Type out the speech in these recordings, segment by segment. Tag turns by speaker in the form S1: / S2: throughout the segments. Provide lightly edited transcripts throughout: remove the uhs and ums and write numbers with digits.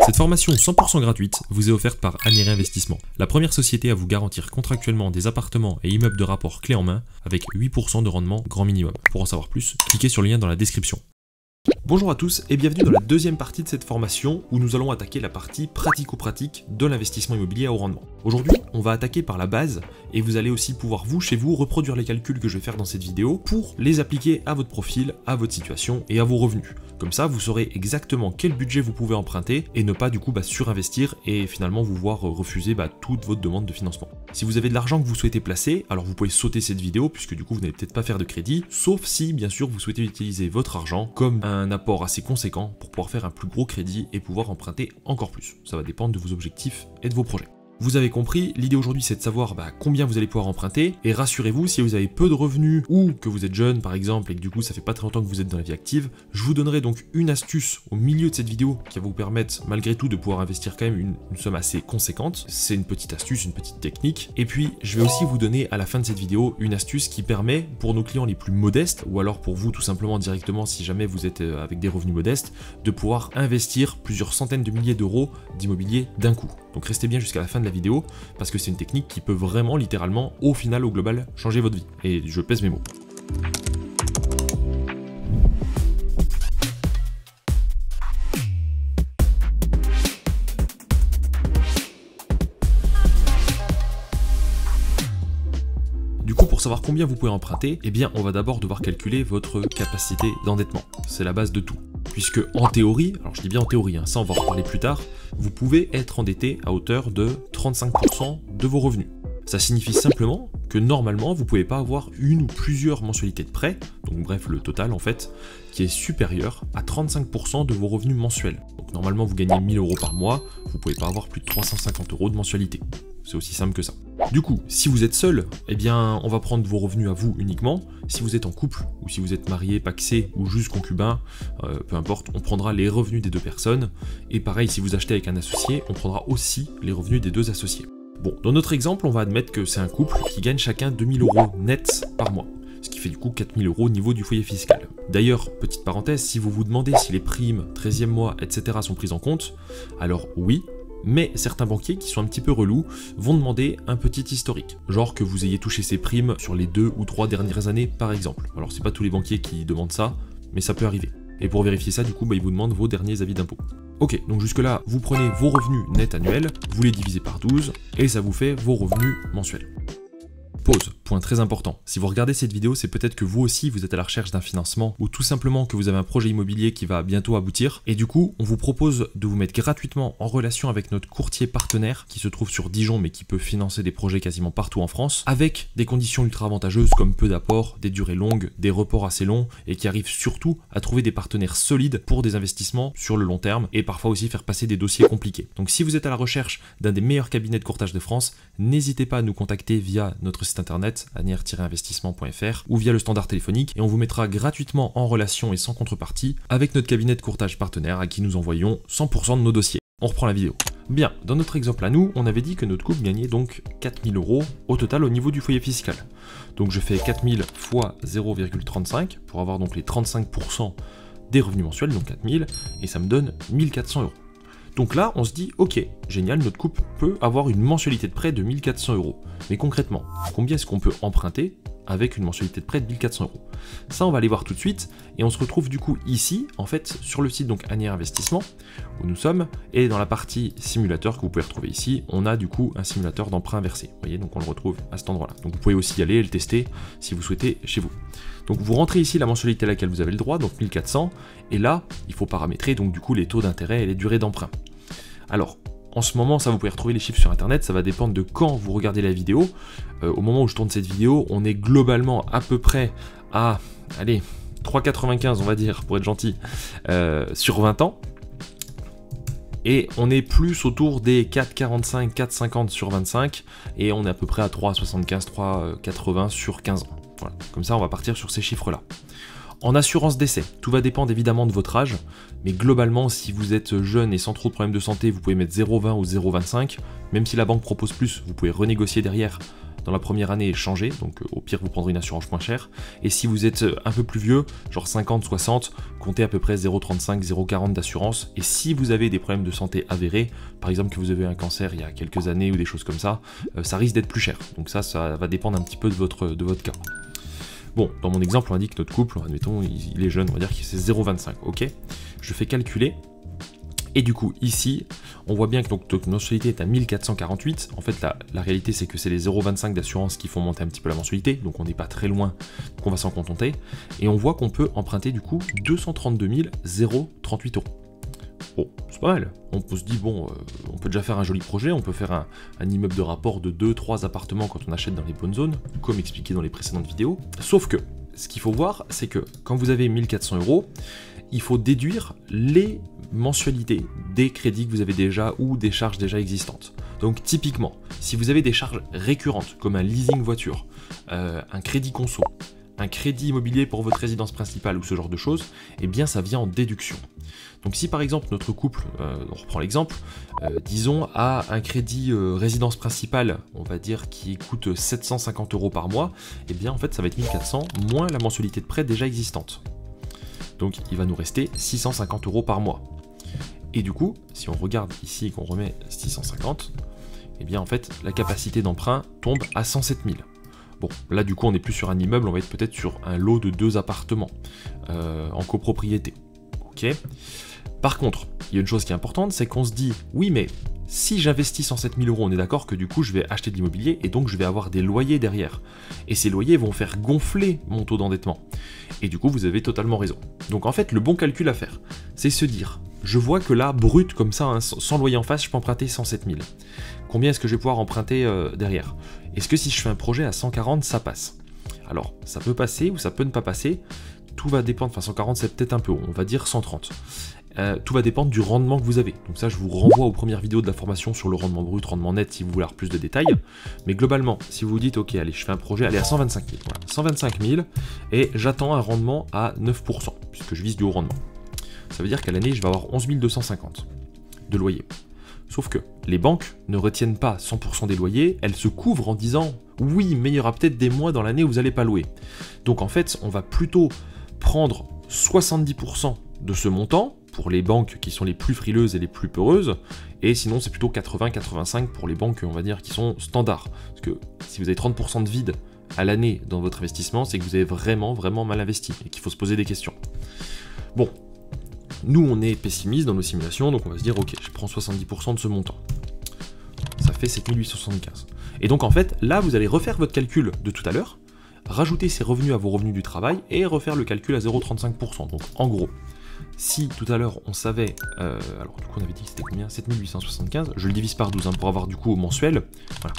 S1: Cette formation 100% gratuite vous est offerte par Annery Investissement, la première société à vous garantir contractuellement des appartements et immeubles de rapport clé en main avec 8% de rendement grand minimum. Pour en savoir plus, cliquez sur le lien dans la description. Bonjour à tous et bienvenue dans la deuxième partie de cette formation où nous allons attaquer la partie pratico-pratique de l'investissement immobilier à haut rendement. Aujourd'hui, on va attaquer par la base et vous allez aussi pouvoir chez vous, reproduire les calculs que je vais faire dans cette vidéo pour les appliquer à votre profil, à votre situation et à vos revenus. Comme ça, vous saurez exactement quel budget vous pouvez emprunter et ne pas du coup surinvestir et finalement vous voir refuser toute votre demande de financement. Si vous avez de l'argent que vous souhaitez placer, alors vous pouvez sauter cette vidéo puisque du coup vous n'allez peut-être pas faire de crédit, sauf si bien sûr vous souhaitez utiliser votre argent comme un apport assez conséquent pour pouvoir faire un plus gros crédit et pouvoir emprunter encore plus. Ça va dépendre de vos objectifs et de vos projets. Vous avez compris, l'idée aujourd'hui c'est de savoir combien vous allez pouvoir emprunter et rassurez-vous, si vous avez peu de revenus ou que vous êtes jeune par exemple et que du coup ça fait pas très longtemps que vous êtes dans la vie active, je vous donnerai donc une astuce au milieu de cette vidéo qui va vous permettre malgré tout de pouvoir investir quand même une somme assez conséquente. C'est une petite astuce, une petite technique. Et puis je vais aussi vous donner à la fin de cette vidéo une astuce qui permet pour nos clients les plus modestes ou alors pour vous tout simplement directement si jamais vous êtes avec des revenus modestes de pouvoir investir plusieurs centaines de milliers d'euros d'immobilier d'un coup. Donc restez bien jusqu'à la fin de la vidéo parce que c'est une technique qui peut vraiment littéralement au final au global changer votre vie. Et je pèse mes mots. Du coup, pour savoir combien vous pouvez emprunter, on va d'abord devoir calculer votre capacité d'endettement. C'est la base de tout. Puisque en théorie, alors je dis bien en théorie, ça on va en reparler plus tard, vous pouvez être endetté à hauteur de 35% de vos revenus. Ça signifie simplement que normalement vous ne pouvez pas avoir une ou plusieurs mensualités de prêt, donc bref le total en fait, qui est supérieur à 35% de vos revenus mensuels. Donc normalement vous gagnez 1000 euros par mois, vous ne pouvez pas avoir plus de 350 euros de mensualité. C'est aussi simple que ça. Du coup, si vous êtes seul, on va prendre vos revenus à vous uniquement. Si vous êtes en couple, ou si vous êtes marié, pacsé, ou juste concubin, peu importe, on prendra les revenus des deux personnes. Et pareil, si vous achetez avec un associé, on prendra aussi les revenus des deux associés. Bon, dans notre exemple, on va admettre que c'est un couple qui gagne chacun 2000 euros nets par mois. Ce qui fait du coup 4000 euros au niveau du foyer fiscal. D'ailleurs, petite parenthèse, si vous vous demandez si les primes, 13e mois, etc. sont prises en compte, alors oui, mais certains banquiers qui sont un petit peu relous vont demander un petit historique. Genre que vous ayez touché ces primes sur les 2 ou 3 dernières années par exemple. Alors c'est pas tous les banquiers qui demandent ça, mais ça peut arriver. Et pour vérifier ça, du coup, ils vous demandent vos derniers avis d'impôt. Ok, donc jusque là, vous prenez vos revenus nets annuels, vous les divisez par 12, et ça vous fait vos revenus mensuels. Pause, point très important. Si vous regardez cette vidéo, c'est peut-être que vous aussi vous êtes à la recherche d'un financement ou tout simplement que vous avez un projet immobilier qui va bientôt aboutir. Et du coup, on vous propose de vous mettre gratuitement en relation avec notre courtier partenaire qui se trouve sur Dijon mais qui peut financer des projets quasiment partout en France avec des conditions ultra avantageuses comme peu d'apports, des durées longues, des reports assez longs et qui arrive surtout à trouver des partenaires solides pour des investissements sur le long terme et parfois aussi faire passer des dossiers compliqués. Donc si vous êtes à la recherche d'un des meilleurs cabinets de courtage de France, n'hésitez pas à nous contacter via notre site internet annery-investissement.fr ou via le standard téléphonique et on vous mettra gratuitement en relation et sans contrepartie avec notre cabinet de courtage partenaire à qui nous envoyons 100% de nos dossiers. On reprend la vidéo. Bien, dans notre exemple à nous, on avait dit que notre couple gagnait donc 4000 euros au total au niveau du foyer fiscal. Donc je fais 4000 fois 0,35 pour avoir donc les 35% des revenus mensuels, donc 4000, et ça me donne 1400 euros. Donc là, on se dit, ok, génial, notre couple peut avoir une mensualité de prêt de 1400 euros. Mais concrètement, combien est-ce qu'on peut emprunter avec une mensualité de prêt de 1400 euros? Ça, on va aller voir tout de suite. Et on se retrouve du coup ici, en fait, sur le site donc Annery Investissement, où nous sommes. Et dans la partie simulateur que vous pouvez retrouver ici, on a du coup un simulateur d'emprunt inversé. Vous voyez, donc on le retrouve à cet endroit-là. Donc vous pouvez aussi y aller et le tester si vous souhaitez chez vous. Donc vous rentrez ici la mensualité à laquelle vous avez le droit, donc 1400. Et là, il faut paramétrer donc du coup les taux d'intérêt et les durées d'emprunt. Alors, en ce moment, ça vous pouvez retrouver les chiffres sur internet, ça va dépendre de quand vous regardez la vidéo. Au moment où je tourne cette vidéo, on est globalement à peu près à, allez, 3,95 on va dire, pour être gentil, sur 20 ans. Et on est plus autour des 4,45, 4,50 sur 25, et on est à peu près à 3,75, 3,80 sur 15 ans. Voilà, comme ça on va partir sur ces chiffres-là. En assurance décès, tout va dépendre évidemment de votre âge, mais globalement, si vous êtes jeune et sans trop de problèmes de santé, vous pouvez mettre 0,20 ou 0,25. Même si la banque propose plus, vous pouvez renégocier derrière dans la première année, changez, donc au pire vous prendrez une assurance moins chère. Et si vous êtes un peu plus vieux, genre 50, 60, comptez à peu près 0,35, 0,40 d'assurance. Et si vous avez des problèmes de santé avérés, par exemple que vous avez eu un cancer il y a quelques années ou des choses comme ça, ça risque d'être plus cher. Donc ça va dépendre un petit peu de votre cas. Bon, dans mon exemple, on a dit que notre couple, admettons, il est jeune, on va dire que c'est 0,25, ok? Je fais calculer, et du coup, ici, on voit bien que notre mensualité est à 1448. En fait, la réalité, c'est que c'est les 0,25 d'assurance qui font monter un petit peu la mensualité, donc on n'est pas très loin, qu'on va s'en contenter. Et on voit qu'on peut emprunter, du coup, 232 038 €. Bon, c'est pas mal. On se dit, bon, on peut déjà faire un joli projet, on peut faire un immeuble de rapport de 2-3 appartements quand on achète dans les bonnes zones, comme expliqué dans les précédentes vidéos. Sauf que, ce qu'il faut voir, c'est que quand vous avez 1400 €, il faut déduire les mensualités des crédits que vous avez déjà ou des charges déjà existantes. Donc typiquement, si vous avez des charges récurrentes, comme un leasing voiture, un crédit conso, un crédit immobilier pour votre résidence principale ou ce genre de choses, eh bien ça vient en déduction. Donc si par exemple notre couple, on reprend l'exemple, disons a un crédit résidence principale, on va dire qui coûte 750 € par mois, eh bien en fait ça va être 1400 moins la mensualité de prêt déjà existante. Donc il va nous rester 650 € par mois. Et du coup, si on regarde ici et qu'on remet 650, eh bien en fait la capacité d'emprunt tombe à 107 000. Bon, là du coup on n'est plus sur un immeuble, on va être peut-être sur un lot de 2 appartements en copropriété. Ok. Par contre, il y a une chose qui est importante, c'est qu'on se dit, oui mais si j'investis 107 000 €, on est d'accord que du coup je vais acheter de l'immobilier et donc je vais avoir des loyers derrière. Et ces loyers vont faire gonfler mon taux d'endettement. Et du coup vous avez totalement raison. Donc en fait le bon calcul à faire, c'est se dire, je vois que là, brut comme ça, hein, sans loyer en face, je peux emprunter 107 000. Combien est-ce que je vais pouvoir emprunter derrière? Est-ce que si je fais un projet à 140, ça passe? Alors, ça peut passer ou ça peut ne pas passer. Tout va dépendre, enfin 140 c'est peut-être un peu haut, on va dire 130. Tout va dépendre du rendement que vous avez. Donc ça, je vous renvoie aux premières vidéos de la formation sur le rendement brut, rendement net, si vous voulez avoir plus de détails. Mais globalement, si vous vous dites, ok, allez, je fais un projet, allez, à 125 000. Voilà, 125 000, et j'attends un rendement à 9%, puisque je vise du haut rendement. Ça veut dire qu'à l'année, je vais avoir 11 250 de loyer. Sauf que les banques ne retiennent pas 100% des loyers, elles se couvrent en disant, oui, mais il y aura peut-être des mois dans l'année où vous n'allez pas louer. Donc en fait, on va plutôt prendre 70% de ce montant, pour les banques qui sont les plus frileuses et les plus peureuses, et sinon c'est plutôt 80-85 pour les banques, on va dire, qui sont standards. Parce que si vous avez 30% de vide à l'année dans votre investissement, c'est que vous avez vraiment mal investi, et qu'il faut se poser des questions. Bon, nous on est pessimiste dans nos simulations, donc on va se dire, ok, je prends 70% de ce montant. Ça fait 7875. Et donc en fait, là vous allez refaire votre calcul de tout à l'heure, rajouter ces revenus à vos revenus du travail, et refaire le calcul à 0,35%. Donc en gros, si tout à l'heure on savait, alors du coup on avait dit que c'était combien, 7875, je le divise par 12 hein, pour avoir du coup au mensuel, voilà.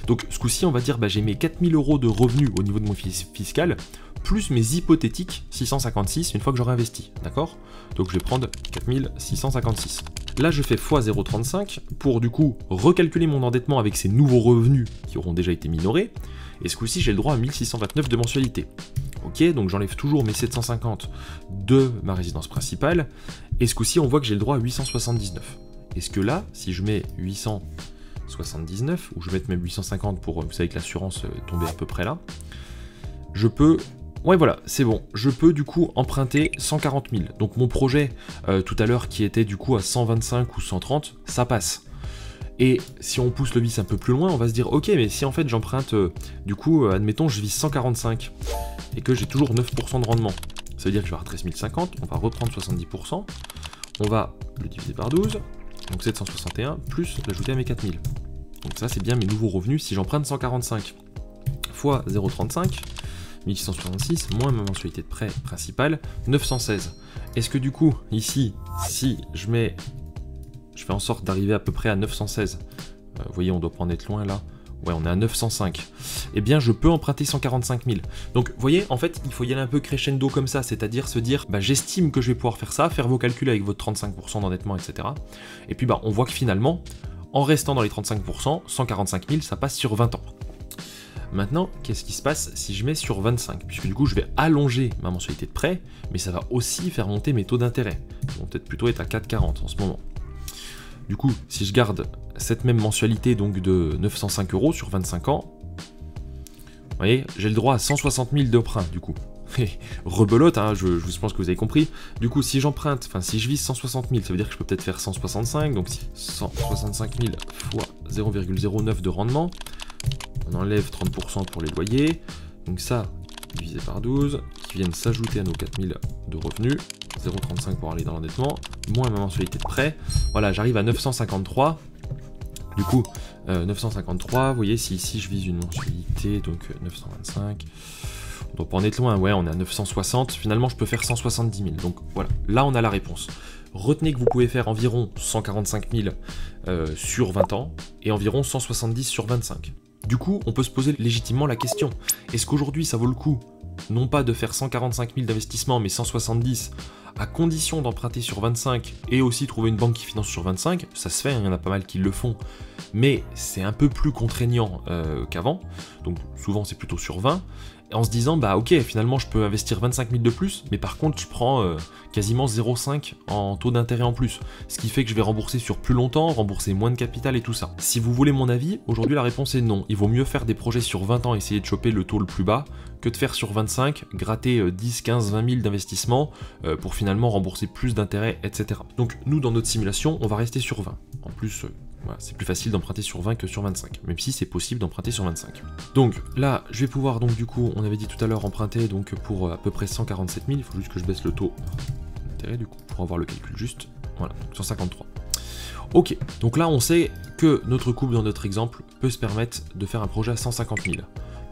S1: Donc ce coup-ci on va dire, bah, j'ai mes 4000 € de revenus au niveau de mon fiscal, plus mes hypothétiques 656 une fois que j'aurai investi, d'accord? Donc je vais prendre 4656. Là je fais x 0,35 pour du coup recalculer mon endettement avec ces nouveaux revenus qui auront déjà été minorés, et ce coup-ci j'ai le droit à 1629 de mensualité. Ok, donc j'enlève toujours mes 750 de ma résidence principale, et ce coup-ci on voit que j'ai le droit à 879. Est-ce que là, si je mets 879, ou je vais mettre même 850 pour, vous savez que l'assurance tombait à peu près là, je peux... Ouais voilà, c'est bon, je peux du coup emprunter 140 000. Donc mon projet tout à l'heure qui était du coup à 125 ou 130, ça passe. Et si on pousse le vice un peu plus loin, on va se dire, ok, mais si en fait j'emprunte, du coup, admettons, je vise 145, et que j'ai toujours 9% de rendement, ça veut dire que je vais avoir 13 050, on va reprendre 70%, on va le diviser par 12, donc 761, plus l'ajouter à mes 4000. Donc ça, c'est bien mes nouveaux revenus si j'emprunte 145 fois 0,35, 1666, moins ma mensualité de prêt principale, 916. Est-ce que du coup, ici, si je fais en sorte d'arriver à peu près à 916, vous voyez, on doit pas en être loin là, ouais, on est à 905, eh bien je peux emprunter 145 000. Donc vous voyez, en fait, il faut y aller un peu crescendo comme ça, c'est-à-dire se dire, bah, j'estime que je vais pouvoir faire ça, faire vos calculs avec votre 35% d'endettement, etc. Et puis bah, on voit que finalement, en restant dans les 35%, 145 000, ça passe sur 20 ans. Maintenant, qu'est-ce qui se passe si je mets sur 25? Puisque du coup, je vais allonger ma mensualité de prêt, mais ça va aussi faire monter mes taux d'intérêt. Ils vont peut-être plutôt être à 4,40 en ce moment. Du coup, si je garde cette même mensualité donc de 905 € sur 25 ans, voyez, j'ai le droit à 160 000 d'emprunt du coup. Rebelote, hein, je pense que vous avez compris. Du coup, si j'emprunte, enfin si je vise 160 000, ça veut dire que je peux peut-être faire 165, donc 165 000 fois 0,09 de rendement. On enlève 30% pour les loyers, donc ça, divisé par 12, qui viennent s'ajouter à nos 4000 de revenus, 0,35 pour aller dans l'endettement, moins ma mensualité de prêt. Voilà, j'arrive à 953. Du coup, 953, vous voyez, si ici je vise une mensualité, donc 925, on doit pas en être loin, ouais, on est à 960, finalement je peux faire 170 000, donc voilà, là on a la réponse. Retenez que vous pouvez faire environ 145 000 sur 20 ans, et environ 170 sur 25. Du coup, on peut se poser légitimement la question, est-ce qu'aujourd'hui ça vaut le coup, non pas de faire 145 000 d'investissement, mais 170, à condition d'emprunter sur 25 et aussi trouver une banque qui finance sur 25, ça se fait, il y en a pas mal qui le font, mais c'est un peu plus contraignant qu'avant, donc souvent c'est plutôt sur 20, en se disant bah ok, finalement je peux investir 25 000 de plus, mais par contre je prends quasiment 0,5 en taux d'intérêt en plus, ce qui fait que je vais rembourser sur plus longtemps, rembourser moins de capital et tout ça. Si vous voulez mon avis, aujourd'hui la réponse est non, il vaut mieux faire des projets sur 20 ans, essayer de choper le taux le plus bas, que de faire sur 25, gratter 10, 15, 20 000 d'investissement pour finalement rembourser plus d'intérêts, etc. Donc nous dans notre simulation, on va rester sur 20. En plus, voilà, c'est plus facile d'emprunter sur 20 que sur 25, même si c'est possible d'emprunter sur 25. Donc là, je vais pouvoir, donc du coup, on avait dit tout à l'heure, emprunter donc pour à peu près 147 000, il faut juste que je baisse le taux d'intérêt du coup, pour avoir le calcul juste, voilà, 153. Ok, donc là on sait que notre couple dans notre exemple peut se permettre de faire un projet à 150 000.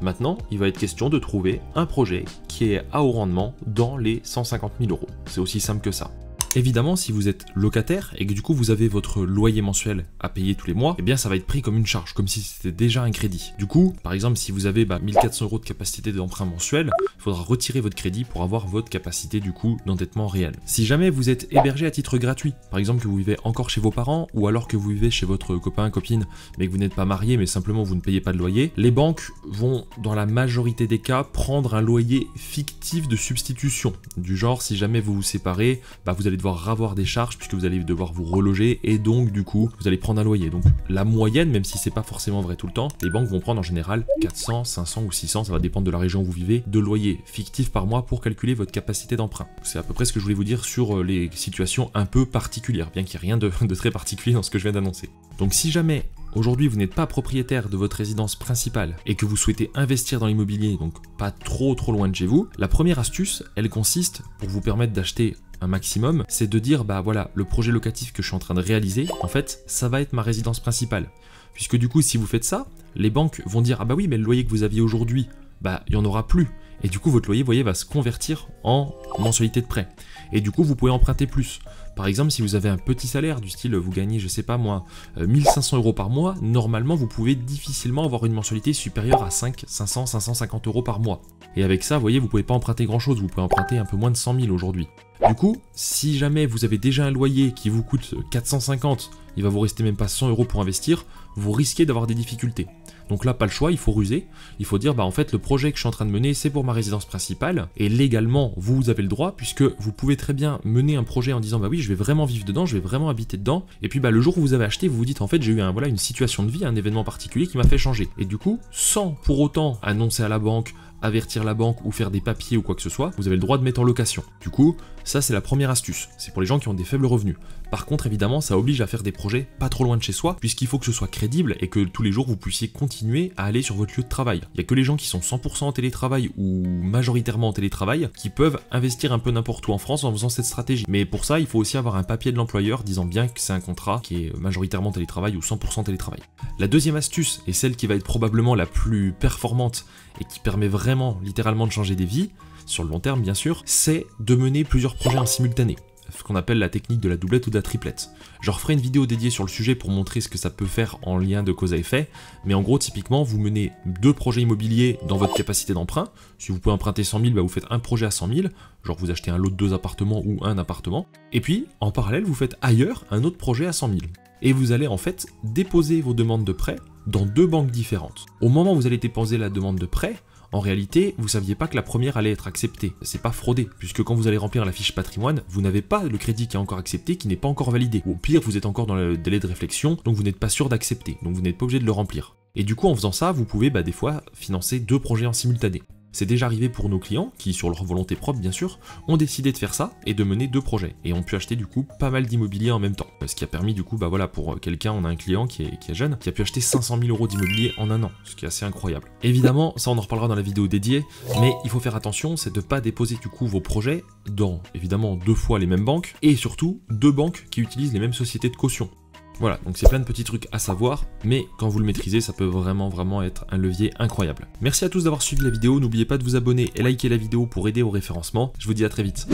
S1: Maintenant, il va être question de trouver un projet qui est à haut rendement dans les 150 000 euros. C'est aussi simple que ça. Évidemment, si vous êtes locataire et que du coup vous avez votre loyer mensuel à payer tous les mois, eh bien ça va être pris comme une charge, comme si c'était déjà un crédit. Du coup, par exemple, si vous avez 1400 euros de capacité d'emprunt mensuel, il faudra retirer votre crédit pour avoir votre capacité du coup d'endettement réel. Si jamais vous êtes hébergé à titre gratuit, par exemple que vous vivez encore chez vos parents ou alors que vous vivez chez votre copain, copine, mais que vous n'êtes pas marié, mais simplement vous ne payez pas de loyer, les banques vont dans la majorité des cas prendre un loyer fictif de substitution. Du genre, si jamais vous vous séparez, vous allez devoir avoir des charges puisque vous allez devoir vous reloger et donc du coup vous allez prendre un loyer. Donc la moyenne, même si c'est pas forcément vrai tout le temps, les banques vont prendre en général 400, 500 ou 600, ça va dépendre de la région où vous vivez, de loyer fictif par mois pour calculer votre capacité d'emprunt. C'est à peu près ce que je voulais vous dire sur les situations un peu particulières, bien qu'il n'y ait rien de très particulier dans ce que je viens d'annoncer. Donc si jamais aujourd'hui vous n'êtes pas propriétaire de votre résidence principale et que vous souhaitez investir dans l'immobilier, donc pas trop loin de chez vous, la première astuce, elle consiste, pour vous permettre d'acheter un maximum, c'est de dire voilà, le projet locatif que je suis en train de réaliser, en fait, ça va être ma résidence principale. Puisque du coup, si vous faites ça, les banques vont dire oui, mais le loyer que vous aviez aujourd'hui, il n'y en aura plus. Et du coup, votre loyer, vous voyez, va se convertir en mensualité de prêt. Et du coup, vous pouvez emprunter plus. Par exemple, si vous avez un petit salaire du style, vous gagnez, je sais pas moi, 1500 euros par mois, normalement, vous pouvez difficilement avoir une mensualité supérieure à 500, 550 euros par mois. Et avec ça, vous voyez, vous pouvez pas emprunter grand chose, vous pouvez emprunter un peu moins de 100 000 aujourd'hui. Du coup, si jamais vous avez déjà un loyer qui vous coûte 450, il va vous rester même pas 100 euros pour investir, vous risquez d'avoir des difficultés. Donc là, pas le choix, il faut ruser. Il faut dire, en fait, le projet que je suis en train de mener, c'est pour ma résidence principale. Et légalement, vous avez le droit, puisque vous pouvez très bien mener un projet en disant, oui, je vais vraiment vivre dedans, je vais vraiment habiter dedans. Et puis, le jour où vous avez acheté, vous vous dites, en fait, j'ai eu une situation de vie, un événement particulier qui m'a fait changer. Et du coup, sans pour autant annoncer à la banque, avertir la banque ou faire des papiers ou quoi que ce soit, vous avez le droit de mettre en location. Du coup, ça c'est la première astuce, c'est pour les gens qui ont des faibles revenus. Par contre, évidemment, ça oblige à faire des projets pas trop loin de chez soi, puisqu'il faut que ce soit crédible et que tous les jours vous puissiez continuer à aller sur votre lieu de travail. Il n'y a que les gens qui sont 100% en télétravail ou majoritairement en télétravail qui peuvent investir un peu n'importe où en France en faisant cette stratégie. Mais pour ça, il faut aussi avoir un papier de l'employeur disant bien que c'est un contrat qui est majoritairement télétravail ou 100% télétravail. La deuxième astuce, et celle qui va être probablement la plus performante et qui permet vraiment, littéralement, de changer des vies, sur le long terme bien sûr, c'est de mener plusieurs projets en simultané. Ce qu'on appelle la technique de la doublette ou de la triplette. Je referai une vidéo dédiée sur le sujet pour montrer ce que ça peut faire en lien de cause à effet, mais en gros typiquement vous menez 2 projets immobiliers dans votre capacité d'emprunt. Si vous pouvez emprunter 100 000, vous faites un projet à 100 000, genre vous achetez un lot de 2 appartements ou un appartement, et puis en parallèle vous faites ailleurs un autre projet à 100 000. Et vous allez en fait déposer vos demandes de prêt dans 2 banques différentes. Au moment où vous allez déposer la demande de prêt, en réalité, vous saviez pas que la première allait être acceptée. C'est pas fraudé, puisque quand vous allez remplir la fiche patrimoine, vous n'avez pas le crédit qui est encore accepté, qui n'est pas encore validé. Ou au pire, vous êtes encore dans le délai de réflexion, donc vous n'êtes pas sûr d'accepter, donc vous n'êtes pas obligé de le remplir. Et du coup, en faisant ça, vous pouvez des fois financer 2 projets en simultané. C'est déjà arrivé pour nos clients, qui sur leur volonté propre bien sûr, ont décidé de faire ça et de mener 2 projets, et ont pu acheter du coup pas mal d'immobilier en même temps. Ce qui a permis du coup, voilà, pour quelqu'un, on a un client qui est jeune, qui a pu acheter 500 000 € d'immobilier en un an, ce qui est assez incroyable. Évidemment, ça on en reparlera dans la vidéo dédiée, mais il faut faire attention, c'est de ne pas déposer du coup vos projets dans, évidemment, 2 fois les mêmes banques, et surtout 2 banques qui utilisent les mêmes sociétés de caution. Voilà, donc c'est plein de petits trucs à savoir, mais quand vous le maîtrisez, ça peut vraiment être un levier incroyable. Merci à tous d'avoir suivi la vidéo, n'oubliez pas de vous abonner et liker la vidéo pour aider au référencement. Je vous dis à très vite.